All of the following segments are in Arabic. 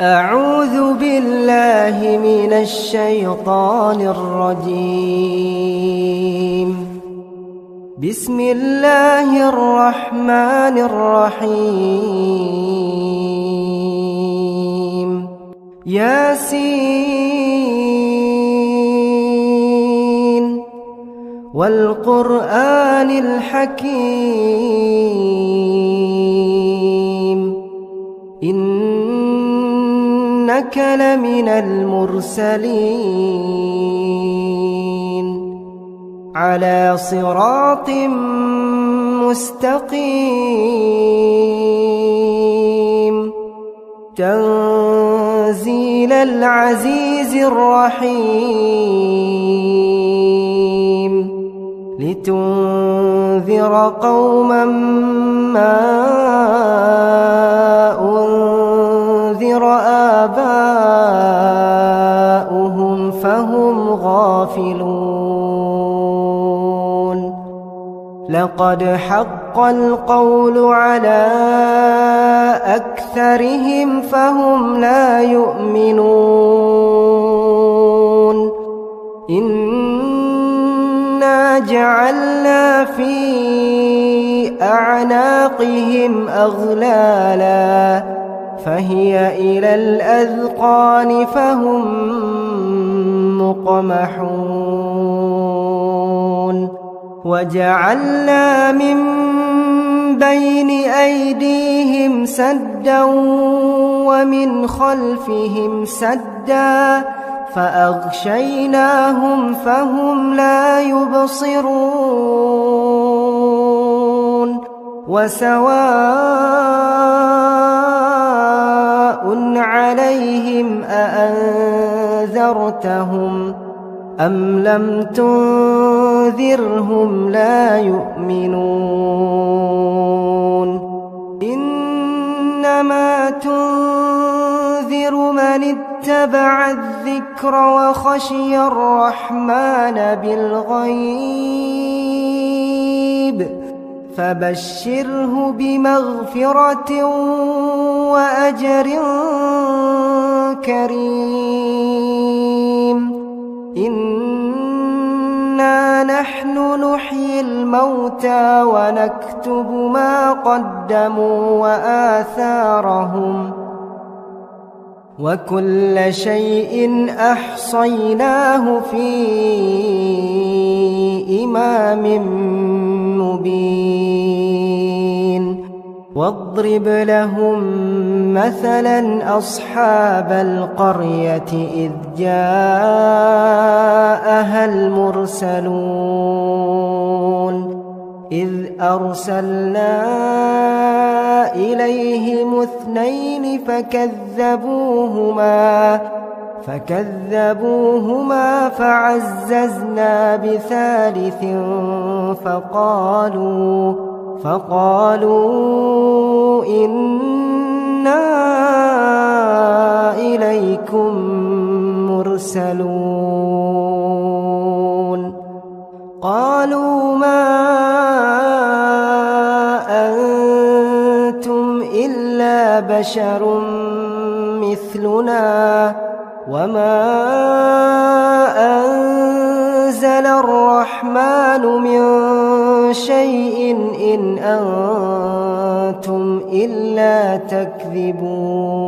أعوذ بالله من الشيطان الرجيم. بسم الله الرحمن الرحيم. ياسين والقرآن الحكيم. إنك لمن المرسلين على صراط مستقيم. تنزيل العزيز الرحيم. لتنذر قوما ما أنذر آباؤهم فهم غافلون. لقد حق القول على أكثرهم فهم لا يؤمنون. إنا جعلنا في أعناقهم أغلالا فهي إلى الأذقان فهم مقمحون. وجعلنا من بين أيديهم سدا ومن خلفهم سدا فأغشيناهم فهم لا يبصرون. وسواء عليهم أأنذرتهم أم لم تنذرهم لا يؤمنون. إنما تنذر من اتبع الذكر وخشي الرحمن بالغيب فبشره بمغفرة وأجر كريم. إنا نحن نحيي الموتى ونكتب ما قدموا وآثارهم وكل شيء أحصيناه في إمام مبين. واضرب لهم مثلا أصحاب القرية إذ جاءها المرسلون إذ أرسلنا إليهم اثنين فكذبوهما فعززنا بثالث فقالوا إنا إليكم مرسلون. قالوا ما أنتم إلا بشر مثلنا وما أنزل الرحمن من شيء إن أنتم إلا تكذبون.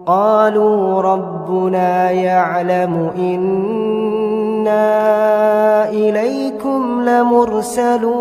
قالوا ربنا يعلم إنا إليكم لمرسلون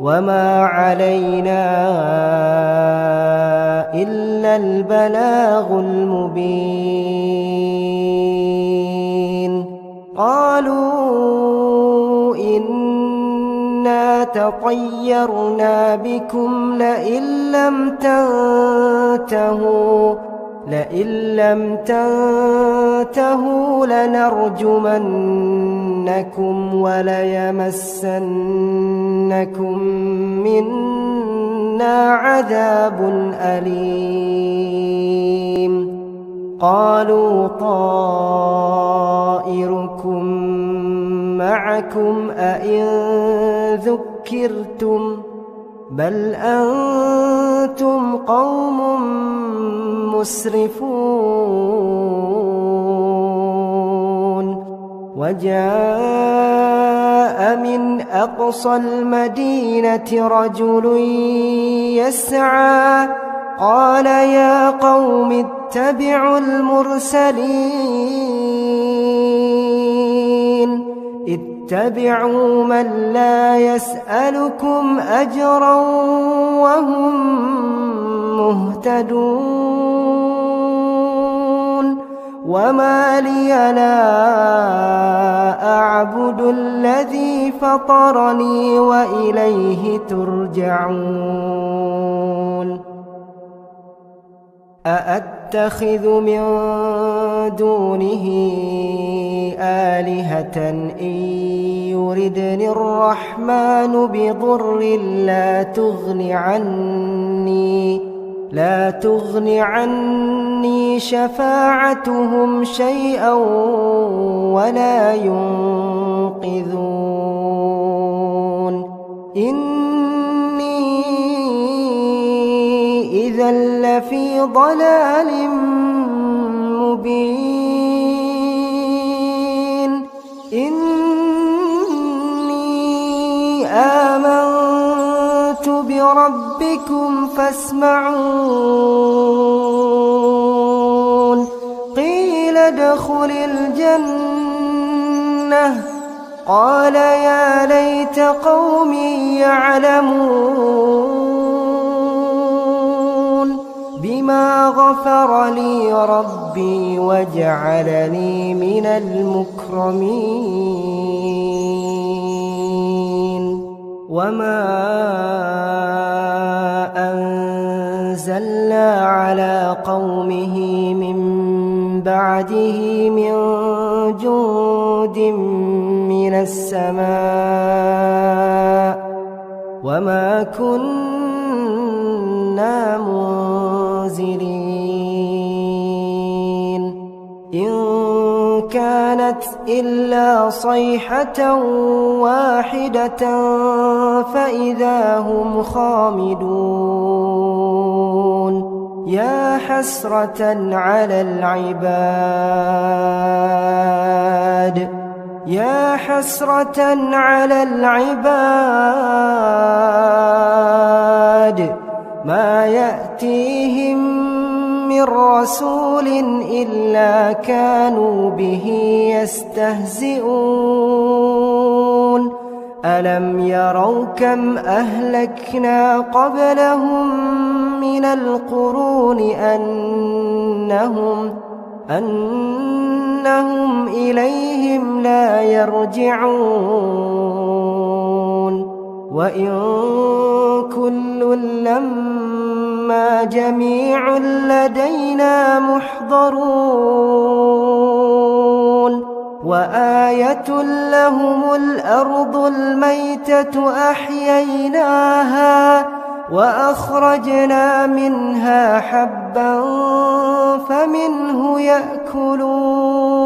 وما علينا إلا البلاغ المبين. قالوا إنا تطيرنا بكم لئن لم تنتهوا لنرجمنكم وليمسنكم منا عذاب أليم. قالوا طائركم معكم أئن ذكرتم بل أنتم قوم مسرفون وجاء من أقصى المدينة رجل يسعى قال يا قوم اتبعوا المرسلين اتبعوا من لا يسألكم أجرا وهم مهتدون وما لي لا أعبد الذي فطرني وإليه ترجعون أأتخذ من دونه آلهة إن يردني الرحمن بضر لا تغن عني شفاعتهم شيئا ولا ينقذون إني إذا لفي ضلال مبين إني آمنت بربكم فاسمعون قيل ادخل الجنة قال يا ليت قومي يعلمون بما غفر لي ربي وجعلني من المكرمين وما أنزلنا على قومه من بعده من جند من السماء وما كنا منزلين إن كانت إلا صيحة واحدة فإذا هم خامدون يا حسرة على العباد ما يأتيهم من رسول إلا كانوا به يستهزئون ألم يروا كم أهلكنا قبلهم من القرون أنهم إليهم لا يرجعون وإن كل لما جميع لدينا محضرون وآية لهم الأرض الميتة أحييناها وأخرجنا منها حبا فمنه يأكلون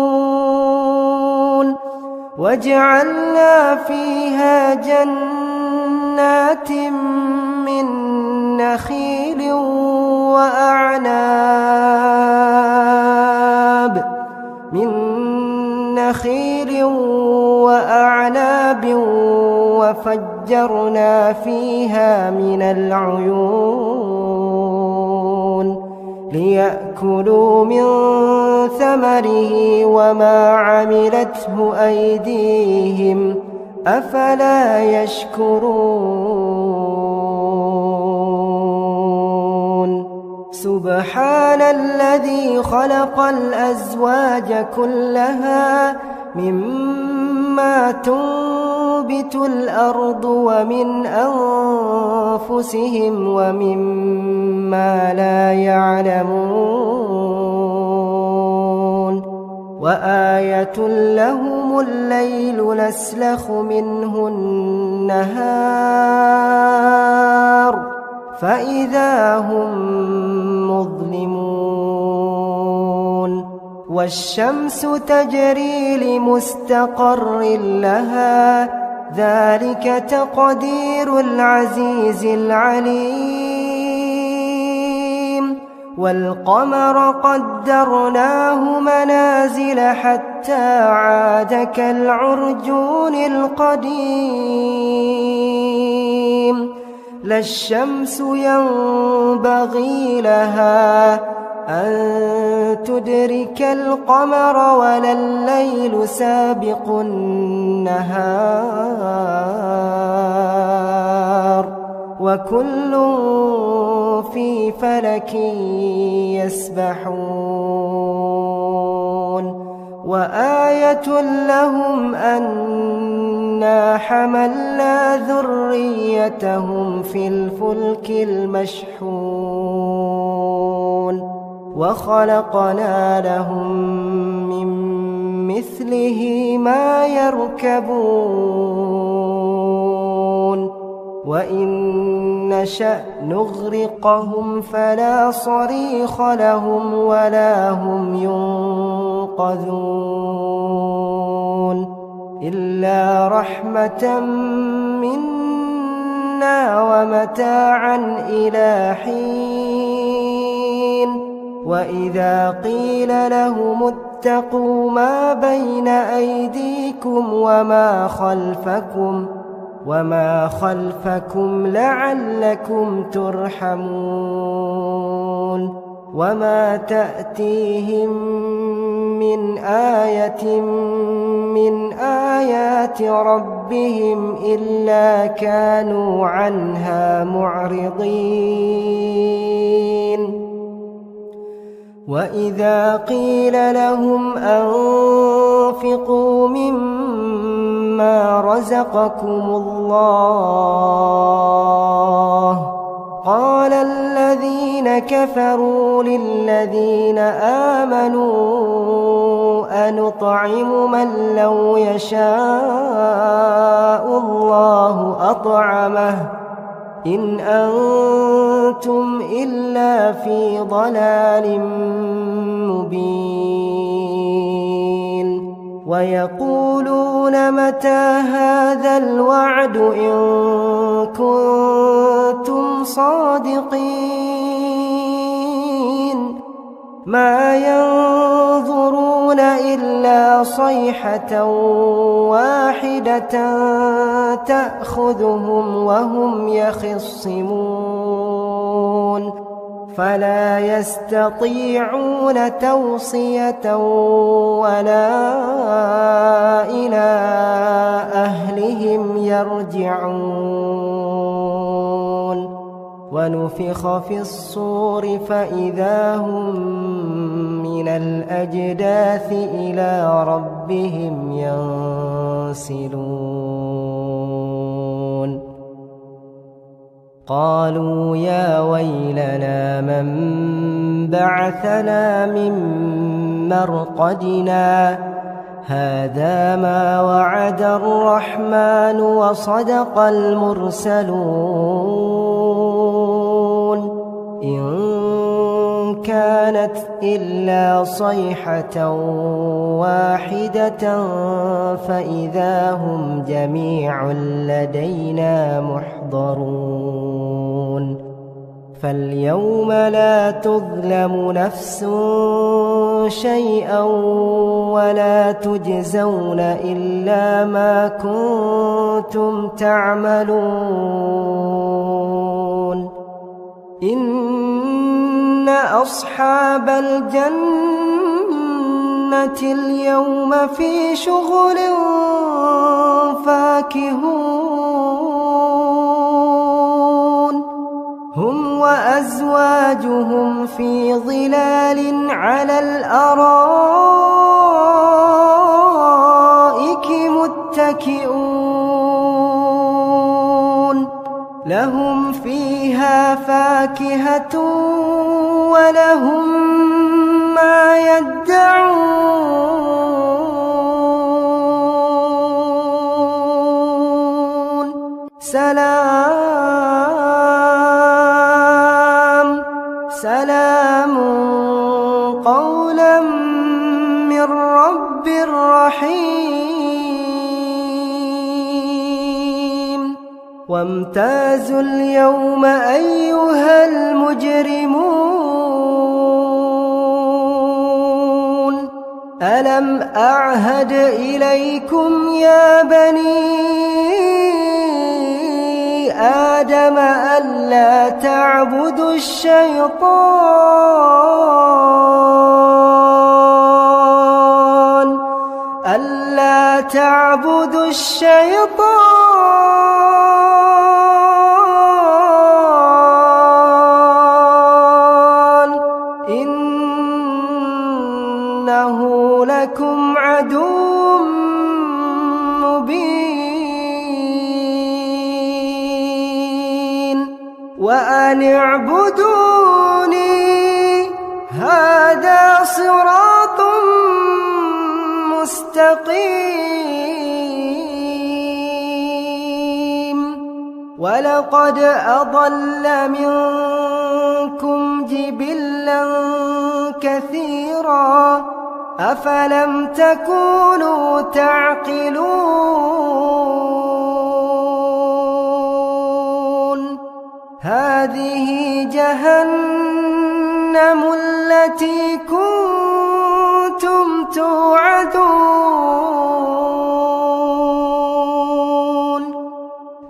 وجعلنا فيها جنات من نخيل وأعناب وفجرنا فيها من العيون ليأكلوا من ثمره وما عملته أيديهم أفلا يشكرون سبحان الذي خلق الأزواج كلها مما تنبت الأرض ومن أنفسهم ومما لا يعلمون وآية لهم الليل نسلخ منه النهار فإذا هم مظلمون والشمس تجري لمستقر لها ذلك تقدير العزيز العليم والقمر قدرناه منازل حتى عاد كالعرجون القديم لا الشمس ينبغي لها أن تدرك القمر ولا الليل سابق النهار وكل في فلك يسبحون وآية لهم أنا حملنا ذريتهم في الفلك المشحون وخلقنا لهم من مثله ما يركبون وإن نشأ نغرقهم فلا صريخ لهم ولا هم ينقذون إلا رحمة منا ومتاعا إلى حين وإذا قيل لهم اتقوا ما بين أيديكم وما خلفكم لعلكم ترحمون وما تأتيهم من آية من آيات ربهم إلا كانوا عنها معرضين وإذا قيل لهم أنفقوا مما رزقكم الله قال الذين كفروا للذين آمنوا أنطعم من لو يشاء الله أطعمه إن أنتم إلا في ضلال مبين ويقولون متى هذا الوعد إن كنتم صادقين ما ينظرون إلا صيحة واحدة تأخذهم وهم يخصمون فلا يستطيعون توصية ولا إلى أهلهم يرجعون ونفخ في الصور فإذا هم من الأجداث إلى ربهم ينسلون قالوا يا ويلنا من بعثنا من مرقدنا هذا ما وعد الرحمن وصدق المرسلون إن كانت إلا صيحة واحدة فإذا هم جميع لدينا محضرون فاليوم لا تظلم نفس شيئا ولا تجزون إلا ما كنتم تعملون إن أصحاب الجنة اليوم في شغل فاكهون هم وأزواجهم في ظلال على الأرائك متكئون لهم فيها فاكهة ولهم ما يدعون سلام قولا من رب رحيم وامتازوا اليوم أيها المجرمون ألم أعهد إليكم يا بني آدم ألا تعبدوا الشيطان إنه لكم عدو مبين وأن اعبدوني هذا صراط مستقيم ولقد أضل منكم جبلا كثيرا أفلم تكونوا تعقلون هذه جهنم التي كنتم توعدون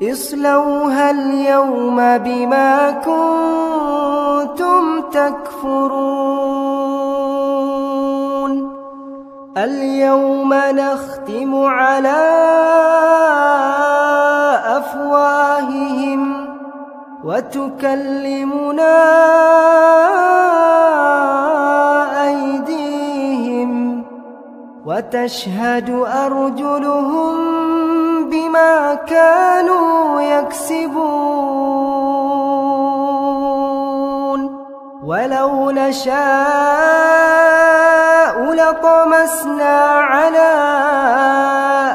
اصلوها اليوم بما كنتم تكفرون اليوم نختم على أفواههم وتكلمنا أيديهم وتشهد أرجلهم بما كانوا يكسبون ولو نشاء لطمسنا على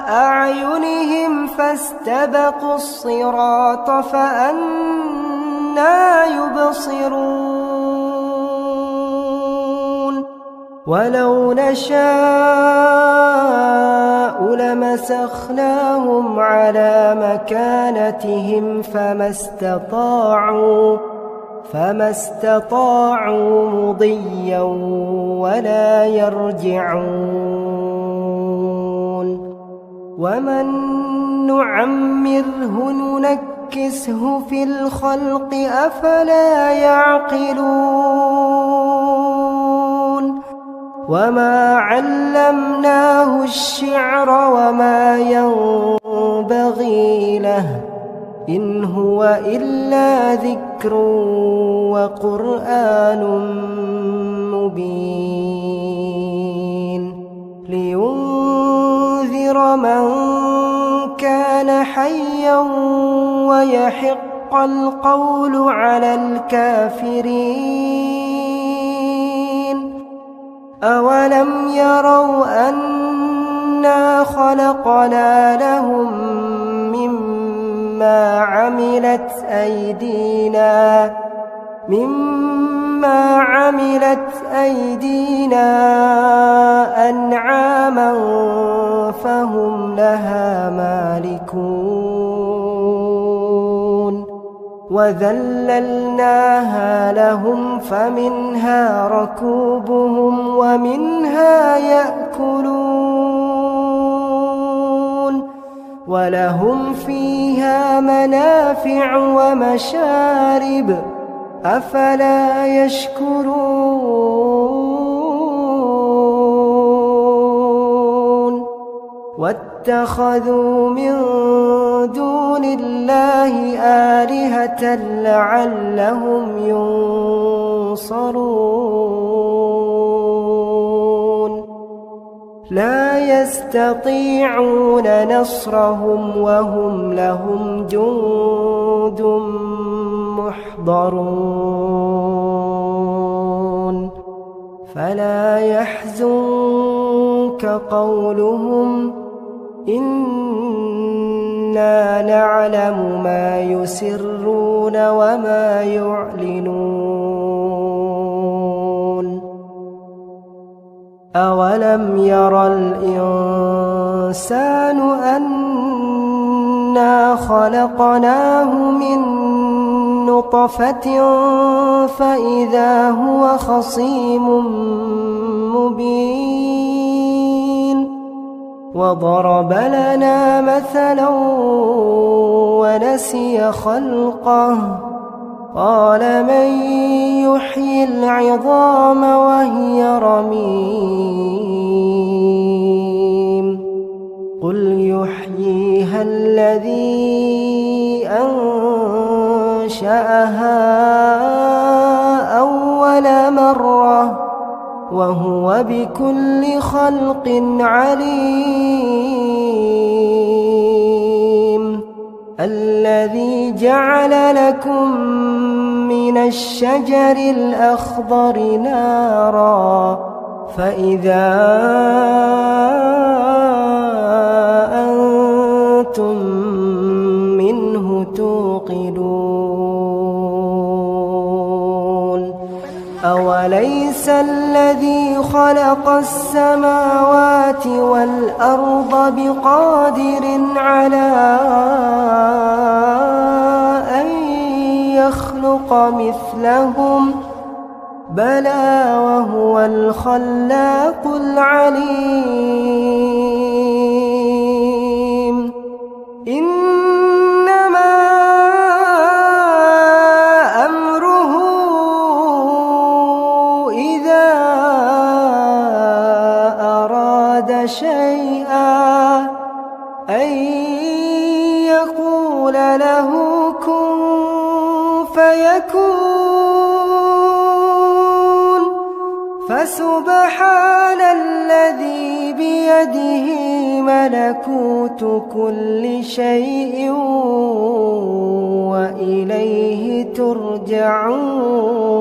أعينهم فاستبقوا الصراط فأنى يبصرون ولو نشاء لمسخناهم على مكانتهم فما استطاعوا مضيا ولا يرجعون ومن نعمره ننكسه في الخلق أفلا يعقلون وما علمناه الشعر وما ينبغي له إن هو إلا ذكر وقرآن مبين لينذر من كان حيا ويحق القول على الكافرين أولم يروا أنا خلقنا لهم مما عملت أيدينا أنعاما فهم لها مالكون وذللناها لهم فمنها ركوبهم ومنها يأكلون ولهم فيها منافع ومشارب أفلا يشكرون واتخذوا من دون الله آلهة لعلهم ينصرون لا يستطيعون نصرهم وهم لهم جند محضرون فلا يحزنك قولهم إنا نعلم ما يسرون وما يعلنون أولم ير الإنسان أنا خلقناه من نطفة أمشاج نبتليه فجعلناه سميعا بصيرا أولم ير الإنسان أنا خلقناه من نطفة أمشاج نبتليه فجعلناه سميعا بصيرا أولم ير الإنسان أنا خلقناه من نطفة أمشاج نبتليه فجعلناه سميعا بصيرا إنا خلقناه من نطفة فإذا هو خصيم مبين وضرب لنا مثلا ونسي خلقه قال من يحيي العظام وهي رميم قل يحييها الذي أنشأها أول مرة وهو بكل خلق عليم الذي جعل لكم من الشجر الأخضر نارا فإذا أنتم منه توقدون أوليس الذي خلق السماوات والأرض بقادر على أن يخلق مثلهم بلى وهو الخلاق العليم إنما أمره إذا أراد شيئا أن يقول له كن فيكون فسبحان الذي بيده ملكوت كل شيء وإليه ترجعون.